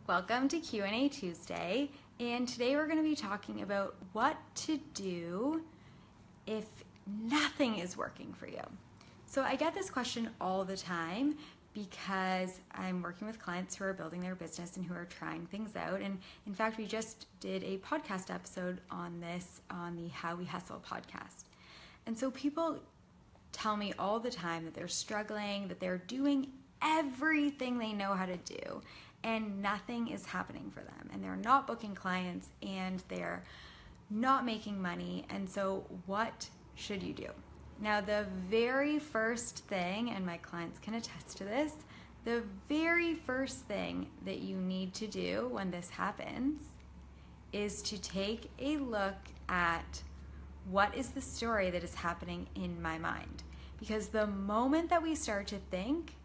Welcome to Q&A Tuesday, and today we're going to be talking about what to do if nothing is working for you. So I get this question all the time because I'm working with clients who are building their business and who are trying things out. And in fact, we just did a podcast episode on this on the How We Hustle podcast. And so people tell me all the time that they're struggling, that they're doing everything they know how to do, and nothing is happening for them, and they're not booking clients, and they're not making money. And so what should you do? Now, the very first thing, and my clients can attest to this, the very first thing that you need to do when this happens is to take a look at what is the story that is happening in my mind. Because the moment that we start to think,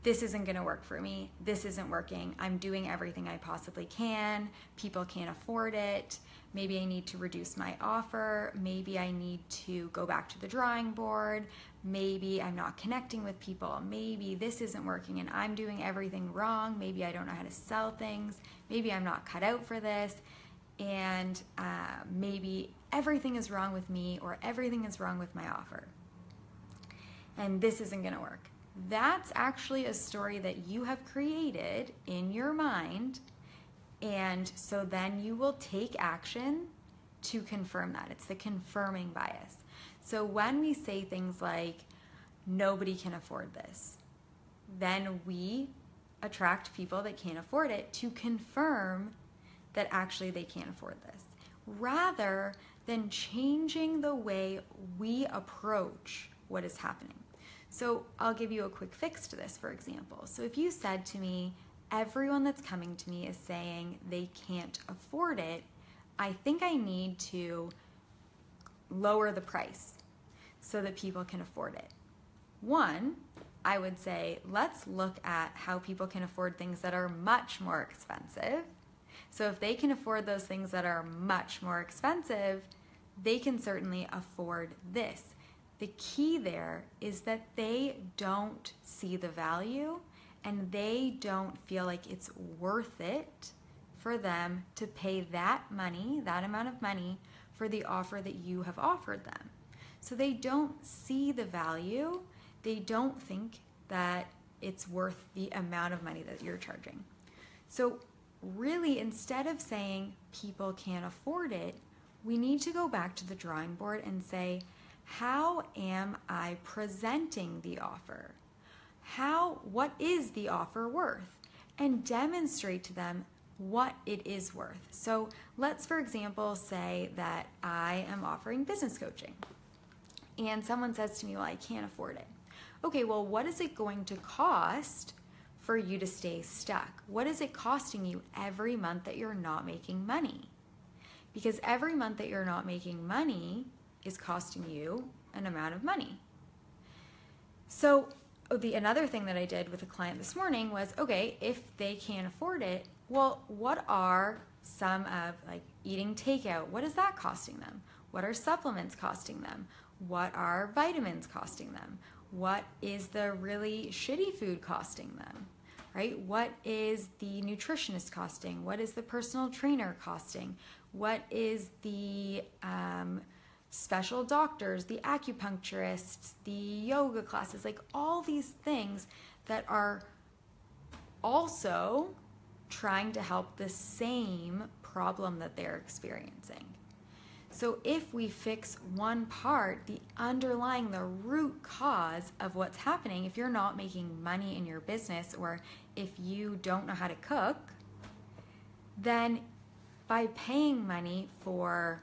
this isn't going to work for me, this isn't working, I'm doing everything I possibly can, people can't afford it, maybe I need to reduce my offer, maybe I need to go back to the drawing board, maybe I'm not connecting with people, maybe this isn't working and I'm doing everything wrong, maybe I don't know how to sell things, maybe I'm not cut out for this, and maybe everything is wrong with me or everything is wrong with my offer, and this isn't going to work. That's actually a story that you have created in your mind, and so then you will take action to confirm that. It's the confirming bias. So when we say things like, nobody can afford this, then we attract people that can't afford it to confirm that actually they can't afford this, rather than changing the way we approach what is happening. So I'll give you a quick fix to this, for example. So if you said to me, everyone that's coming to me is saying they can't afford it, I think I need to lower the price so that people can afford it. One, I would say, let's look at how people can afford things that are much more expensive. So if they can afford those things that are much more expensive, they can certainly afford this. The key there is that they don't see the value and they don't feel like it's worth it for them to pay that money, that amount of money, for the offer that you have offered them. So they don't see the value. They don't think that it's worth the amount of money that you're charging. So really, instead of saying people can't afford it, we need to go back to the drawing board and say, how am I presenting the offer? What is the offer worth? And demonstrate to them what it is worth. So let's, for example, say that I am offering business coaching and someone says to me, well, I can't afford it. Okay, well, what is it going to cost for you to stay stuck? What is it costing you every month that you're not making money? Because every month that you're not making money is costing you an amount of money. So another thing that I did with a client this morning was, okay, if they can't afford it, well, what are some of, like, eating takeout, what is that costing them? What are supplements costing them? What are vitamins costing them? What is the really shitty food costing them? Right? What is the nutritionist costing? What is the personal trainer costing? What is the special doctors, the acupuncturists, the yoga classes, like all these things that are also trying to help the same problem that they're experiencing. So if we fix one part, the root cause of what's happening, if you're not making money in your business or if you don't know how to cook, then by paying money for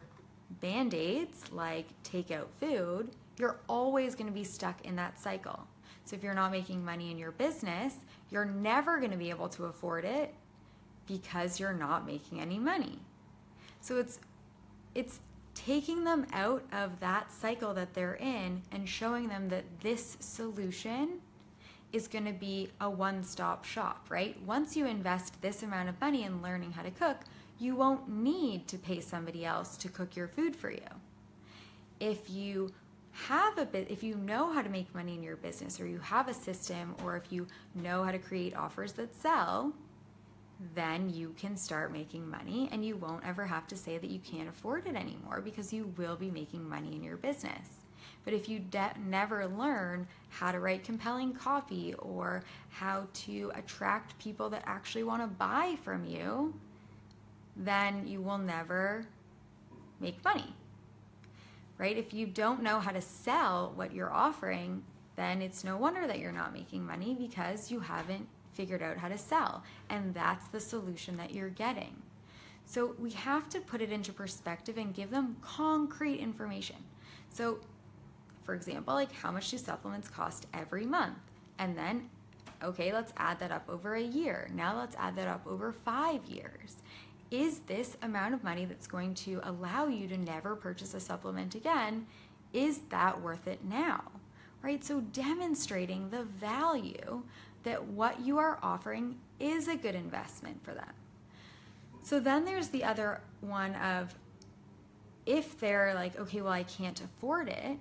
Band-Aids like takeout food, you're always going to be stuck in that cycle. So if you're not making money in your business, you're never going to be able to afford it because you're not making any money. So it's taking them out of that cycle that they're in and showing them that this solution is going to be a one-stop shop, right? Once you invest this amount of money in learning how to cook, you won't need to pay somebody else to cook your food for you. If you know how to make money in your business, or you have a system, or if you know how to create offers that sell, then you can start making money and you won't ever have to say that you can't afford it anymore because you will be making money in your business. But if you never learn how to write compelling copy or how to attract people that actually want to buy from you, then you will never make money, right? If you don't know how to sell what you're offering, then it's no wonder that you're not making money because you haven't figured out how to sell. And that's the solution that you're getting. So we have to put it into perspective and give them concrete information. So for example, like how much do supplements cost every month? And then, okay, let's add that up over a year. Now let's add that up over 5 years. Is this amount of money that's going to allow you to never purchase a supplement again, is that worth it now? Right? So demonstrating the value that what you are offering is a good investment for them. So then there's the other one of, if they're like, okay, well, I can't afford it,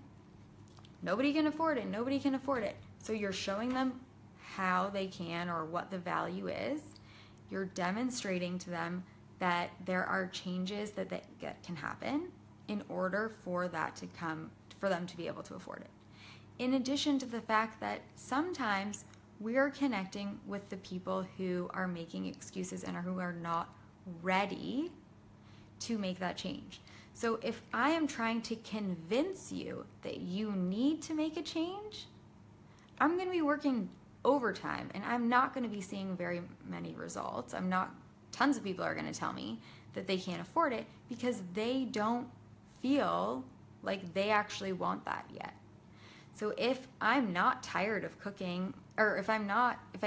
nobody can afford it. So you're showing them how they can or what the value is. You're demonstrating to them that there are changes that can happen in order for that to come, for them to be able to afford it. In addition to the fact that sometimes we are connecting with the people who are making excuses and who are not ready to make that change. So if I am trying to convince you that you need to make a change, I'm going to be working overtime and I'm not going to be seeing very many results. Tons of people are going to tell me that they can't afford it because they don't feel like they actually want that yet. So if I'm not tired of cooking, or if I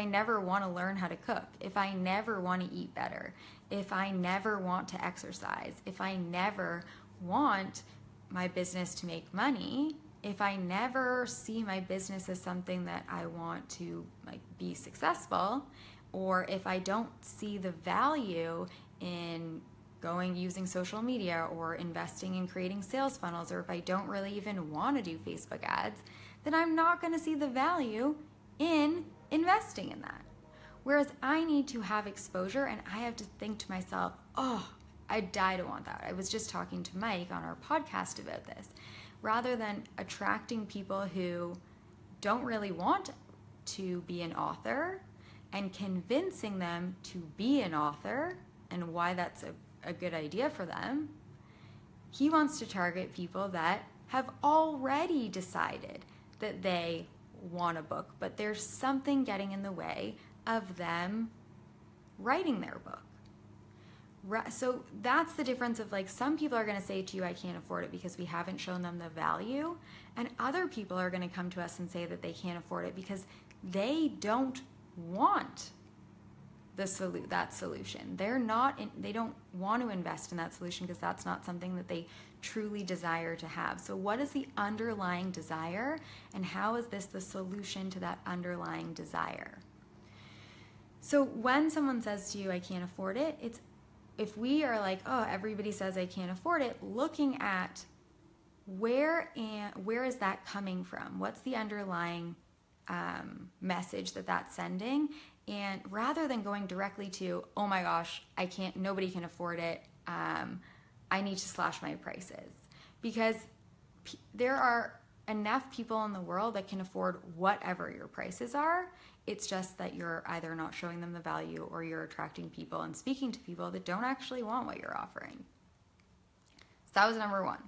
never want to learn how to cook, if I never want to eat better, if I never want to exercise, if I never want my business to make money, if I never see my business as something that I want to be successful, or if I don't see the value in using social media or investing in creating sales funnels, or if I don't really even want to do Facebook ads, then I'm not going to see the value in investing in that. Whereas I need to have exposure and I have to think to myself, oh, I die to want that. I was just talking to Mike on our podcast about this. Rather than attracting people who don't really want to be an author and convincing them to be an author and why that's a good idea for them, he wants to target people that have already decided that they want a book, but there's something getting in the way of them writing their book. So that's the difference of some people are going to say to you, I can't afford it because we haven't shown them the value. And other people are going to come to us and say that they can't afford it because they don't want that solution. They don't want to invest in that solution because that's not something that they truly desire to have. So what is the underlying desire and how is this the solution to that underlying desire? So when someone says to you, I can't afford it, if we are like, oh, everybody says I can't afford it, looking at where is that coming from? What's the underlying message that's sending? And rather than going directly to, oh my gosh, nobody can afford it, I need to slash my prices. Because there are enough people in the world that can afford whatever your prices are. It's just that you're either not showing them the value or you're attracting people and speaking to people that don't actually want what you're offering. So that was number one.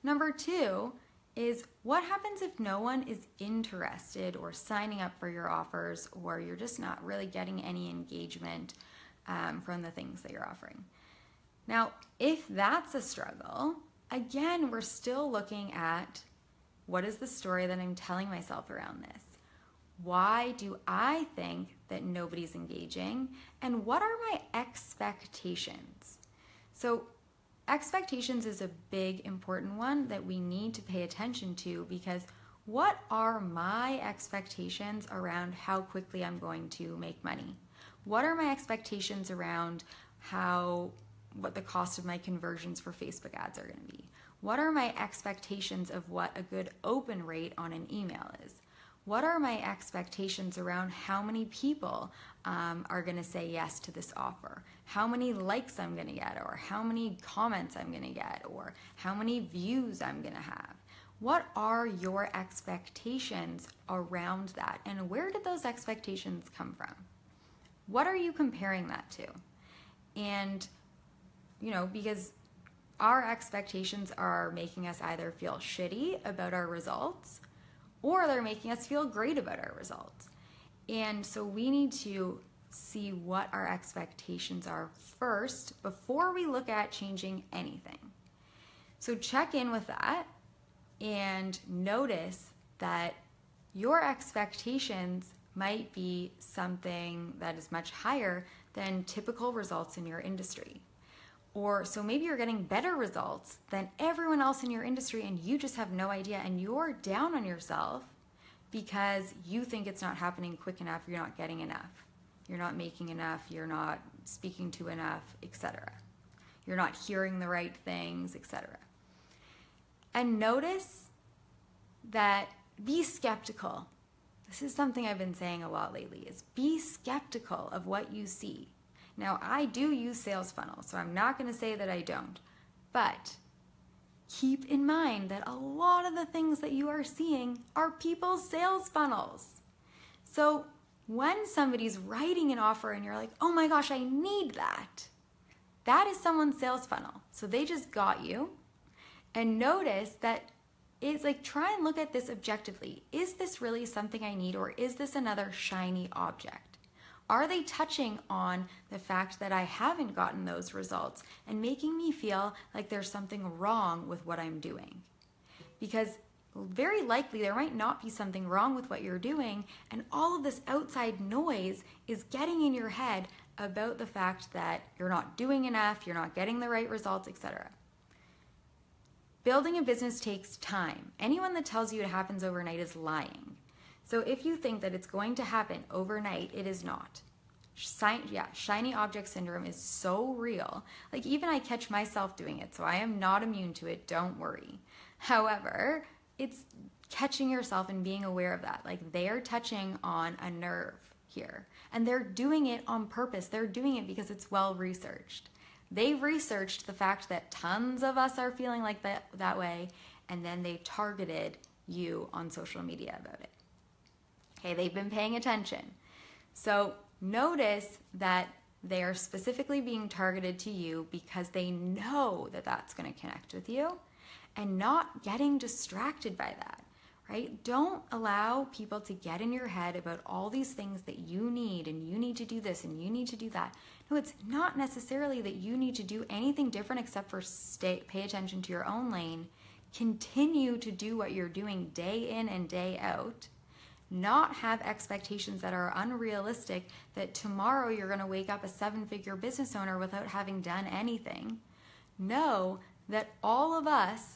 Number two is, what happens if no one is interested or signing up for your offers, or you're just not really getting any engagement from the things that you're offering? Now, if that's a struggle, again, we're still looking at, what is the story that I'm telling myself around this? Why do I think that nobody's engaging? And what are my expectations? So expectations is a big, important one that we need to pay attention to, because what are my expectations around how quickly I'm going to make money? What are my expectations around what the cost of my conversions for Facebook ads are going to be? What are my expectations of what a good open rate on an email is? What are my expectations around how many people are going to say yes to this offer? How many likes I'm going to get, or how many comments I'm going to get, or how many views I'm going to have? What are your expectations around that? And where did those expectations come from? What are you comparing that to? And, because our expectations are making us either feel shitty about our results, or they're making us feel great about our results. And so we need to see what our expectations are first before we look at changing anything. So check in with that and notice that your expectations might be something that is much higher than typical results in your industry. Or so maybe you're getting better results than everyone else in your industry and you just have no idea, and you're down on yourself because you think it's not happening quick enough, you're not getting enough, you're not making enough, you're not speaking to enough, etc. You're not hearing the right things, etc. And notice that, be skeptical. This is something I've been saying a lot lately, is be skeptical of what you see. Now, I do use sales funnels, so I'm not going to say that I don't. But keep in mind that a lot of the things that you are seeing are people's sales funnels. So when somebody's writing an offer and you're like, oh my gosh, I need that, that is someone's sales funnel. So they just got you. And notice that it's like, try and look at this objectively. Is this really something I need, or is this another shiny object? Are they touching on the fact that I haven't gotten those results and making me feel like there's something wrong with what I'm doing? Because very likely there might not be something wrong with what you're doing, and all of this outside noise is getting in your head about the fact that you're not doing enough, you're not getting the right results, etc. Building a business takes time. Anyone that tells you it happens overnight is lying. So if you think that it's going to happen overnight, it is not. Shiny object syndrome is so real. Like, even I catch myself doing it, so I am not immune to it, don't worry. However, it's catching yourself and being aware of that. Like, they're touching on a nerve here, and they're doing it on purpose. They're doing it because it's well researched. They've researched the fact that tons of us are feeling like that way, and then they targeted you on social media about it. Okay, they've been paying attention. So notice that they are specifically being targeted to you because they know that that's going to connect with you, and not getting distracted by that, right? Don't allow people to get in your head about all these things that you need, and you need to do this and you need to do that. No, it's not necessarily that you need to do anything different except for pay attention to your own lane. Continue to do what you're doing day in and day out. Not have expectations that are unrealistic, that tomorrow you're going to wake up a 7-figure business owner without having done anything. Know that all of us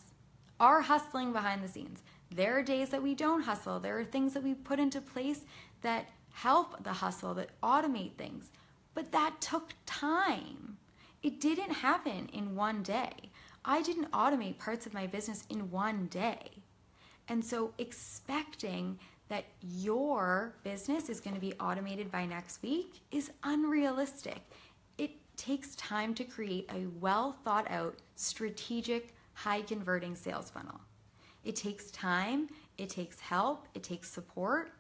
are hustling behind the scenes. There are days that we don't hustle. There are things that we put into place that help the hustle, that automate things. But that took time. It didn't happen in one day. I didn't automate parts of my business in one day. And so expecting that your business is going to be automated by next week is unrealistic. It takes time to create a well thought out, strategic, high converting sales funnel. It takes time, it takes help, it takes support,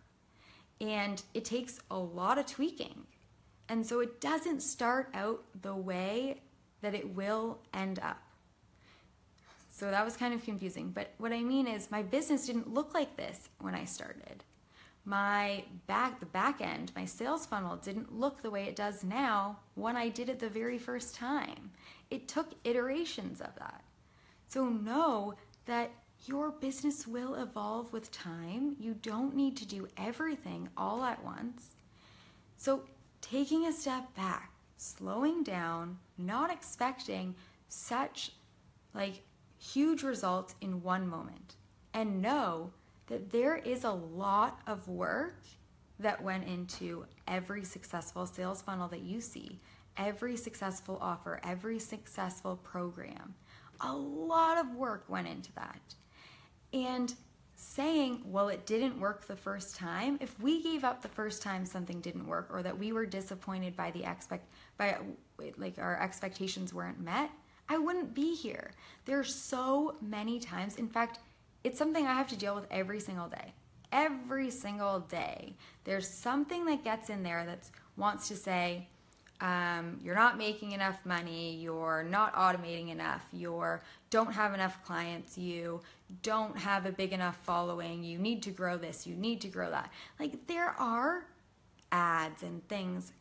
and it takes a lot of tweaking. And so it doesn't start out the way that it will end up. So that was kind of confusing. But what I mean is, my business didn't look like this when I started. The back end, my sales funnel didn't look the way it does now when I did it the very first time. It took iterations of that. So know that your business will evolve with time. You don't need to do everything all at once. So taking a step back, slowing down, not expecting such huge results in one moment, and know that there is a lot of work that went into every successful sales funnel that you see, every successful offer, every successful program. A lot of work went into that. And saying, well, it didn't work the first time. If we gave up the first time something didn't work, or that we were disappointed by our expectations weren't met, I wouldn't be here. There are so many times. In fact, it's something I have to deal with every single day. Every single day. There's something that gets in there that wants to say, you're not making enough money, you're not automating enough, you don't have enough clients, you don't have a big enough following, you need to grow this, you need to grow that. Like, there are ads and things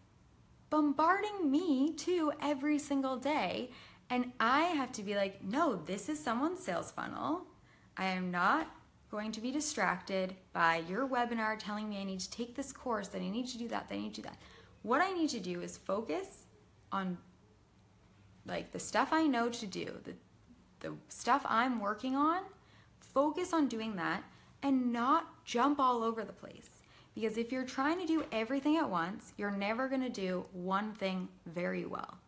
bombarding me too every single day, and I have to be like, no, this is someone's sales funnel. I am not going to be distracted by your webinar telling me I need to take this course, that I need to do that, that I need to do that. What I need to do is focus on like the stuff I know to do, the stuff I'm working on, focus on doing that and not jump all over the place. Because if you're trying to do everything at once, you're never going to do one thing very well.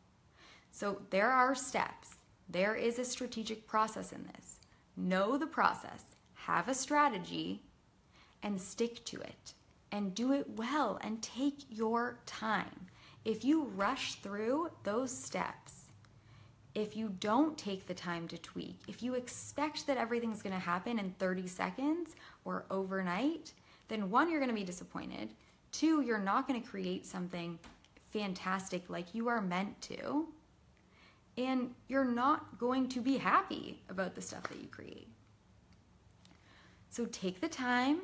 So there are steps. There is a strategic process in this. Know the process, have a strategy, and stick to it. And do it well and take your time. If you rush through those steps, if you don't take the time to tweak, if you expect that everything's going to happen in 30 seconds or overnight, then one, you're going to be disappointed. Two, you're not going to create something fantastic like you are meant to. And you're not going to be happy about the stuff that you create. So take the time.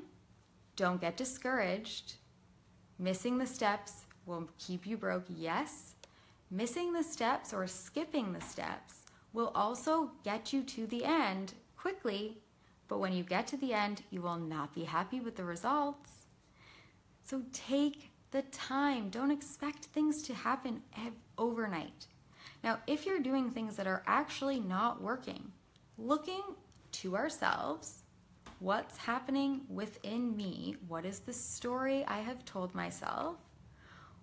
Don't get discouraged. Missing the steps will keep you broke, yes. Missing the steps or skipping the steps will also get you to the end quickly, but when you get to the end, you will not be happy with the results. So take the time. Don't expect things to happen overnight. Now, if you're doing things that are actually not working, looking to ourselves, what's happening within me? What is the story I have told myself?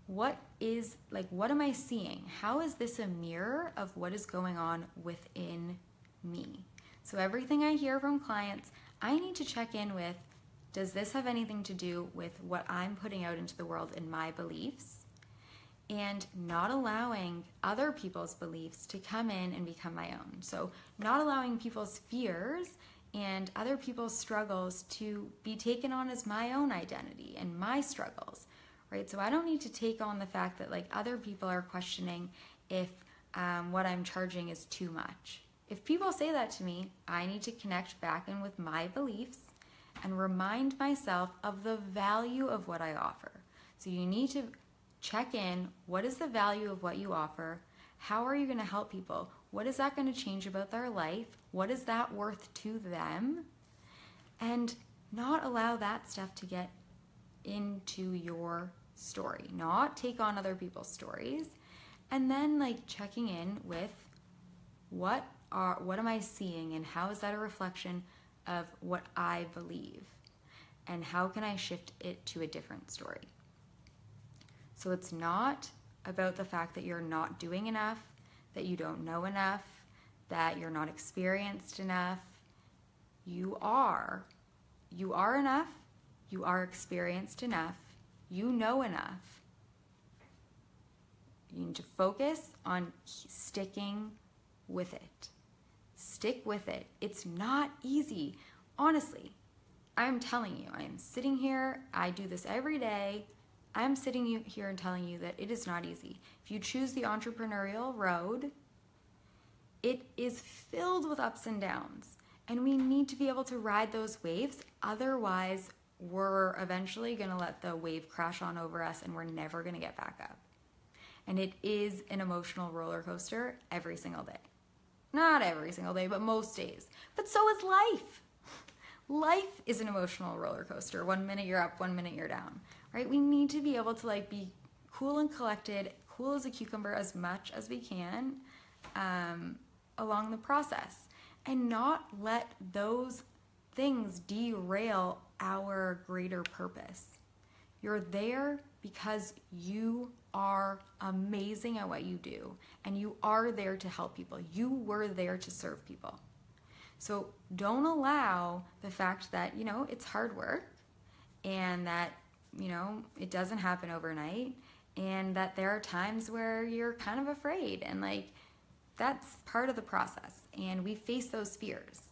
What am I seeing? How is this a mirror of what is going on within me? So everything I hear from clients, I need to check in with, does this have anything to do with what I'm putting out into the world in my beliefs? And not allowing other people's beliefs to come in and become my own. So not allowing people's fears and other people's struggles to be taken on as my own identity and my struggles, right? So I don't need to take on the fact that like other people are questioning if what I'm charging is too much. If people say that to me, I need to connect back in with my beliefs and remind myself of the value of what I offer. So you need to check in, what is the value of what you offer? How are you going to help people? What is that going to change about their life? What is that worth to them? And not allow that stuff to get into your story. Not take on other people's stories. And then like checking in with what am I seeing and how is that a reflection of what I believe? And how can I shift it to a different story? So it's not about the fact that you're not doing enough, that you don't know enough, that you're not experienced enough. You are enough, you are experienced enough, you know enough. You need to focus on sticking with it. Stick with it. It's not easy. Honestly, I'm telling you, I am sitting here, I do this every day. I'm sitting here and telling you that it is not easy. If you choose the entrepreneurial road, it is filled with ups and downs. And we need to be able to ride those waves. Otherwise, we're eventually going to let the wave crash on over us and we're never going to get back up. And it is an emotional roller coaster every single day. Not every single day, but most days. But so is life. Life is an emotional roller coaster. 1 minute you're up, 1 minute you're down, right? We need to be able to like be cool and collected, cool as a cucumber as much as we can along the process, and not let those things derail our greater purpose. You're there because you are amazing at what you do, and you are there to help people. You were there to serve people. So don't allow the fact that, it's hard work and that, it doesn't happen overnight and that there are times where you're kind of afraid and that's part of the process. And we face those fears.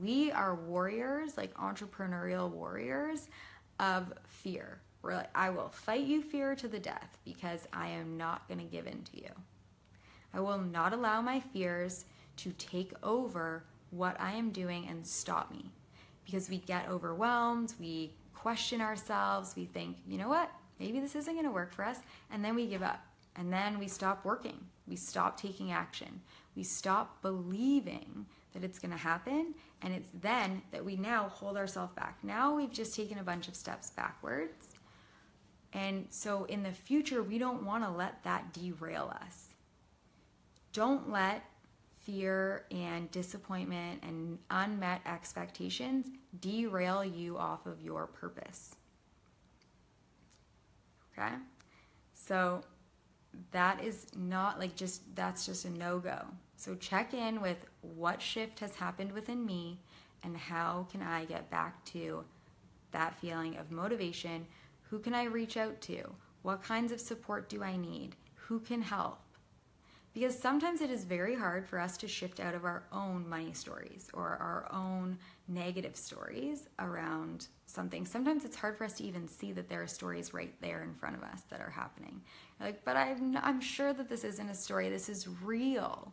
We are warriors, entrepreneurial warriors of fear. We're I will fight you, fear, to the death because I am not going to give in to you. I will not allow my fears to take over what I am doing and stop me, because we get overwhelmed, we question ourselves, we think, you know what, maybe this isn't going to work for us, and then we give up, and then we stop working, we stop taking action, we stop believing that it's going to happen, and it's then that we now hold ourselves back. Now we've just taken a bunch of steps backwards, and so in the future we don't want to let that derail us. Don't let fear and disappointment and unmet expectations derail you off of your purpose. Okay? So that is not that's just a no-go. So check in with what shift has happened within me and how can I get back to that feeling of motivation? Who can I reach out to? What kinds of support do I need? Who can help? Because sometimes it is very hard for us to shift out of our own money stories or our own negative stories around something. Sometimes it's hard for us to even see that there are stories right there in front of us that are happening. But I'm sure that this isn't a story. This is real.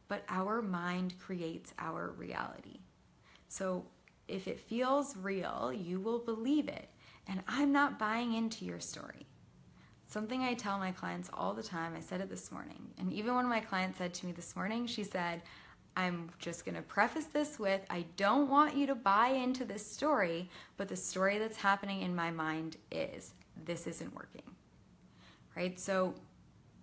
But our mind creates our reality. So if it feels real, you will believe it. And I'm not buying into your story. Something I tell my clients all the time, I said it this morning, and even one of my clients said to me this morning, she said, I'm just going to preface this with, I don't want you to buy into this story, but the story that's happening in my mind is, this isn't working, right? So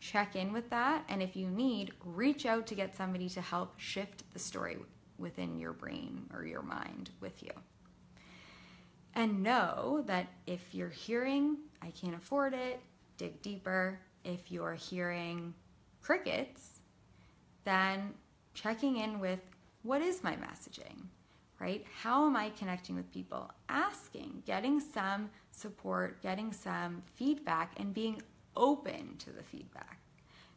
check in with that, and if you need, reach out to get somebody to help shift the story within your brain or your mind with you. And know that if you're hearing, I can't afford it, dig deeper. If you're hearing crickets, then checking in with, what is my messaging, right? How am I connecting with people? Asking, getting some support, getting some feedback, and being open to the feedback.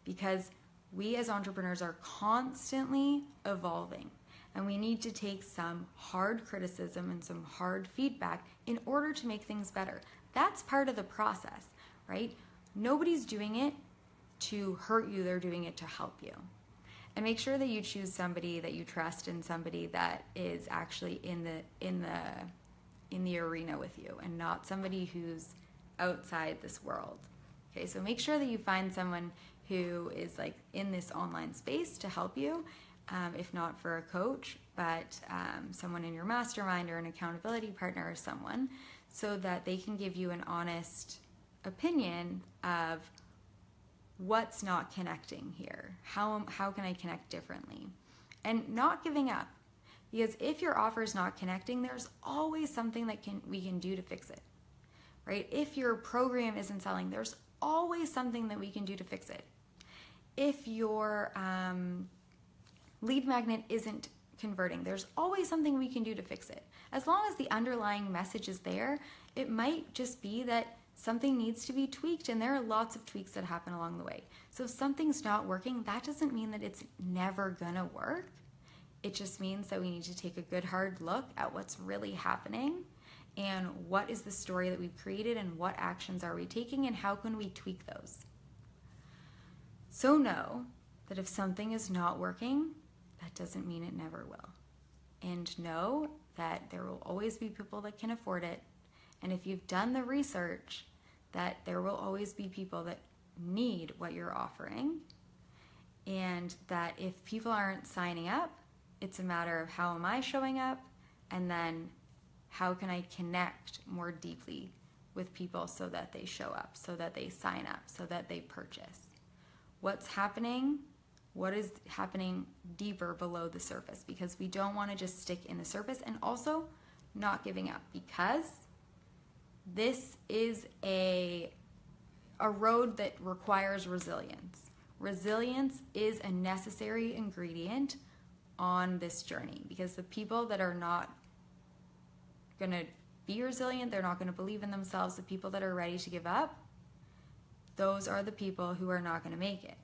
Because we as entrepreneurs are constantly evolving, and we need to take some hard criticism and some hard feedback in order to make things better. That's part of the process, right? Nobody's doing it to hurt you, they're doing it to help you. And make sure that you choose somebody that you trust and somebody that is actually in the arena with you and not somebody who's outside this world. Okay, so make sure that you find someone who is in this online space to help you, if not for a coach, but someone in your mastermind or an accountability partner or someone, so that they can give you an honest opinion of what's not connecting here. How can I connect differently? And not giving up. Because if your offer is not connecting, there's always something that we can do to fix it. Right? If your program isn't selling, there's always something that we can do to fix it. If your lead magnet isn't converting, there's always something we can do to fix it. As long as the underlying message is there, it might just be that something needs to be tweaked, and there are lots of tweaks that happen along the way. So if something's not working, that doesn't mean that it's never gonna work. It just means that we need to take a good hard look at what's really happening and what is the story that we've created and what actions are we taking and how can we tweak those. So know that if something is not working, that doesn't mean it never will. And know that there will always be people that can afford it. And if you've done the research, that there will always be people that need what you're offering. And that if people aren't signing up, it's a matter of how am I showing up, and then how can I connect more deeply with people so that they show up, so that they sign up, so that they purchase. What's happening? What is happening deeper below the surface? Because we don't want to just stick in the surface, and also not giving up, because this is a road that requires resilience. Resilience is a necessary ingredient on this journey, because the people that are not going to be resilient, they're not going to believe in themselves, the people that are ready to give up, those are the people who are not going to make it.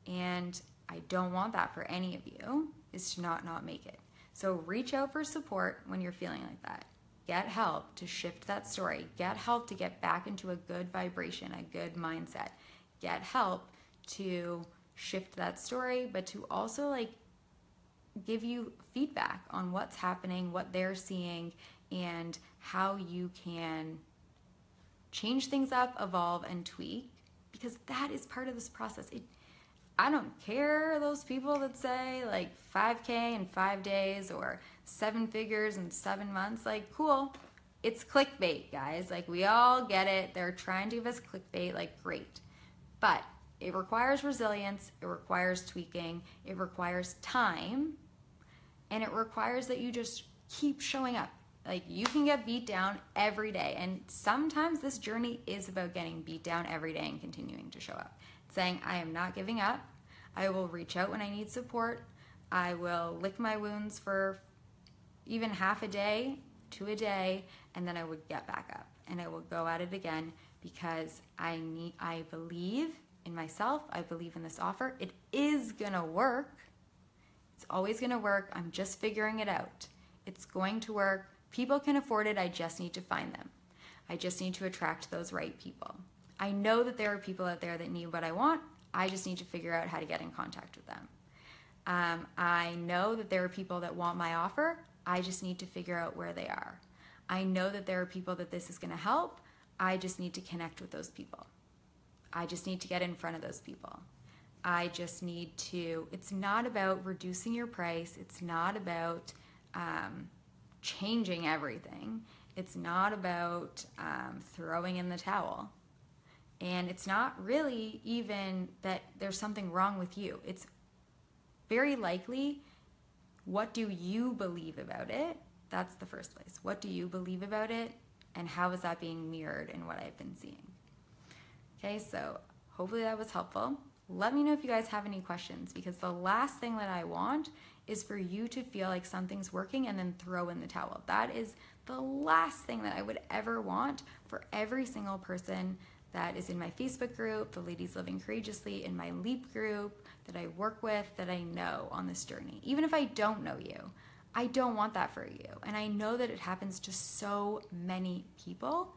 And I don't want that for any of you, is to not make it. So reach out for support when you're feeling like that. Get help to shift that story. Get help to get back into a good vibration, a good mindset. Get help to shift that story, but to also like give you feedback on what's happening, what they're seeing, and how you can change things up, evolve, and tweak, because that is part of this process. I don't care those people that say like 5K in 5 days or 7 figures in 7 months. Like, cool. It's clickbait, guys. Like, we all get it. They're trying to give us clickbait. Like, great. But it requires resilience. It requires tweaking. It requires time. And it requires that you just keep showing up. Like, you can get beat down every day. And sometimes this journey is about getting beat down every day and continuing to show up. Saying, I am not giving up. I will reach out when I need support. I will lick my wounds for even half a day to a day, and then I would get back up and I will go at it again, because I believe in myself. I believe in this offer. It is gonna work. It's always gonna work. I'm just figuring it out. It's going to work. People can afford it. I just need to find them. I just need to attract those right people. I know that there are people out there that need what I want. I just need to figure out how to get in contact with them. I know that there are people that want my offer. I just need to figure out where they are. I know that there are people that this is going to help. I just need to connect with those people. I just need to get in front of those people. I just need to, it's not about reducing your price. It's not about changing everything. It's not about throwing in the towel. And it's not really even that there's something wrong with you. It's very likely, what do you believe about it? That's the first place. What do you believe about it? And how is that being mirrored in what I've been seeing? Okay, so hopefully that was helpful. Let me know if you guys have any questions, because the last thing that I want is for you to feel like something's working and then throw in the towel. That is the last thing that I would ever want for every single person that is in my Facebook group, the Ladies Living Courageously, in my Leap group, that I work with, that I know on this journey. Even if I don't know you, I don't want that for you. And I know that it happens to so many people.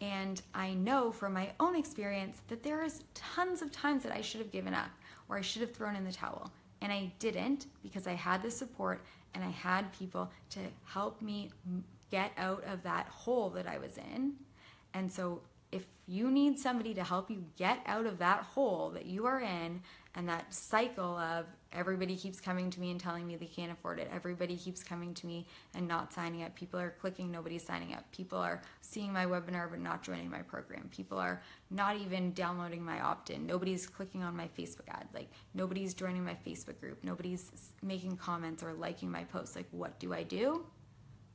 And I know from my own experience that there is tons of times that I should have given up, or I should have thrown in the towel. And I didn't, because I had the support and I had people to help me get out of that hole that I was in. And so if you need somebody to help you get out of that hole that you are in, and that cycle of everybody keeps coming to me and telling me they can't afford it, everybody keeps coming to me and not signing up, people are clicking, nobody's signing up, people are seeing my webinar but not joining my program, people are not even downloading my opt-in, nobody's clicking on my Facebook ad, like nobody's joining my Facebook group, nobody's making comments or liking my posts, like what do I do?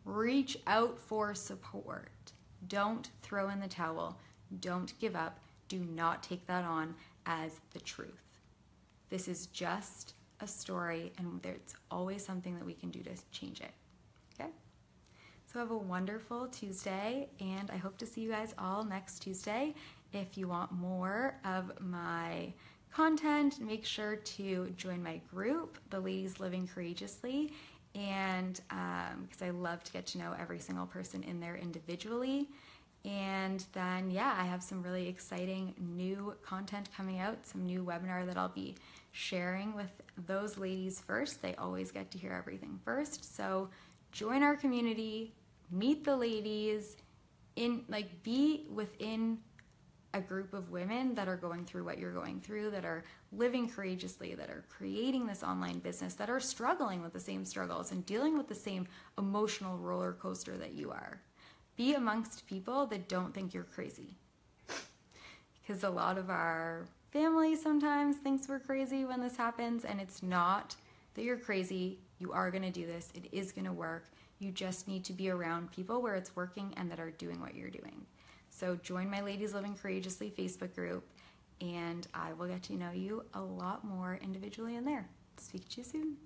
Reach out for support. Don't throw in the towel. Don't give up. Do not take that on as the truth. This is just a story, and there's always something that we can do to change it. Okay? So have a wonderful Tuesday, and I hope to see you guys all next Tuesday. If you want more of my content, make sure to join my group, the Ladies Living Courageously, and because I love to get to know every single person in there individually. And then, yeah, I have some really exciting new content coming out, some new webinar that I'll be sharing with those ladies first. They always get to hear everything first. So join our community, meet the ladies, be within a group of women that are going through what you're going through, that are living courageously, that are creating this online business, that are struggling with the same struggles and dealing with the same emotional roller coaster that you are. Be amongst people that don't think you're crazy. Because a lot of our family sometimes thinks we're crazy when this happens, and it's not that you're crazy. You are going to do this. It is going to work. You just need to be around people where it's working and that are doing what you're doing. So join my Ladies Living Courageously Facebook group, and I will get to know you a lot more individually in there. Speak to you soon.